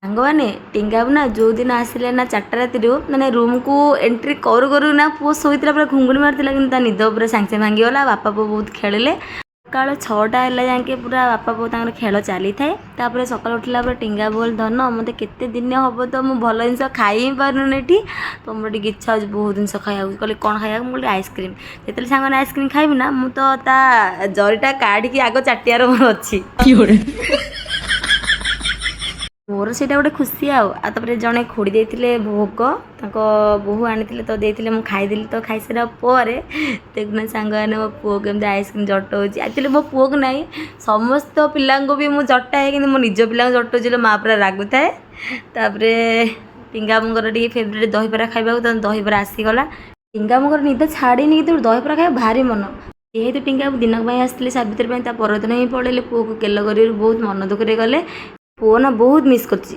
ସାଙ୍ଗମାନେ ଟିଙ୍ଗାବୁ ନା ଯେଉଁଦିନ ଆସିଲେ ନା 4ଟା ରାତିରୁ ମାନେ ରୁମ୍କୁ ଏଣ୍ଟ୍ରି କରୁ କରୁ ନା ପୁଅ ଶୋଇଥିଲା ପୁରା ଘୁଙ୍ଗୁଡ଼ି ମାରିଥିଲା କିନ୍ତୁ ତା ନିଦ ପୁରା ସାଙ୍ଗେ ସାଙ୍ଗେ ଭାଙ୍ଗିଗଲା। ବାପା ପୁଅ ବହୁତ ଖେଳିଲେ ସକାଳ 6ଟା ହେଲା ଯାକେ ପୁରା ବାପା ପୁଅ ତାଙ୍କର ଖେଳ ଚାଲିଥାଏ। ତାପରେ ସକାଳୁ ଉଠିଲା ପରେ ଟିଙ୍ଗା ବୋଲ ଧନ ମୋତେ କେତେ ଦିନ ହେବ ତ ମୁଁ ଭଲ ଜିନିଷ ଖାଇ ହିଁ ପାରୁନି ଏଠି ତ ମୋର ଟିକେ ଇଚ୍ଛା ହେଉଛି ବହୁତ ଜିନିଷ ଖାଇବାକୁ। କହିଲେ କ'ଣ ଖାଇବାକୁ? ମୁଁ କହିଲି ଆଇସ୍କ୍ରିମ୍। ଯେତେବେଳେ ସାଙ୍ଗମାନେ ଆଇସ୍କ୍ରିମ୍ ଖାଇବି ନା ମୁଁ ତ ତା ଜରିଟା କାଢ଼ିକି ଆଗ ଚାଟିବାର ମୋର ଅଛି। ମୋର ସେଇଟା ଗୋଟେ ଖୁସି ଆଉ ତାପରେ ଜଣେ ଖୋଡ଼ି ଦେଇଥିଲେ ଭୋଗ ତାଙ୍କ ବୋହୂ ଆଣିଥିଲେ ତ ଦେଇଥିଲେ ମୁଁ ଖାଇଦେଲି। ତ ଖାଇସାରିବା ପରେ ଦେଖୁନା ସାଙ୍ଗମାନେ ମୋ ପୁଅ କେମିତି ଆଇସ୍କ୍ରିମ୍ ଜଟଉଛି। ଆକ୍ଚୁଆଲି ମୋ ପୁଅକୁ ନାହିଁ ସମସ୍ତ ପିଲାଙ୍କୁ ବି ମୁଁ ଜଟାଏ କିନ୍ତୁ ମୋ ନିଜ ପିଲାଙ୍କୁ ଜଟଉଛି ହେଲେ ମାଆ ପୁରା ରାଗୁଥାଏ। ତାପରେ ଟିଙ୍ଗାମୁଙ୍କର ଟିକେ ଫେଭରେଟ୍ ଦହିବରା ଖାଇବାକୁ ତ ଦହିବରା ଆସିଗଲା। ଟିଙ୍ଗାମୁଙ୍କର ନିଦ ଛାଡ଼ିନି କିନ୍ତୁ ଦହିବରା ଖାଇବା ଭାରି ମନ। ଯେହେତୁ ଟିଙ୍ଗାବୁ ଦିନ ପାଇଁ ଆସିଥିଲେ ସାବିତ୍ରୀ ପାଇଁ ତା ପରଦିନ ହିଁ ପଳେଇଲେ ପୁଅକୁ ଗେଲ କରିବାରୁ ବହୁତ ମନ ଦୁଃଖରେ ଗଲେ। ପୁଅ ନା ବହୁତ ମିସ୍ କରୁଛି।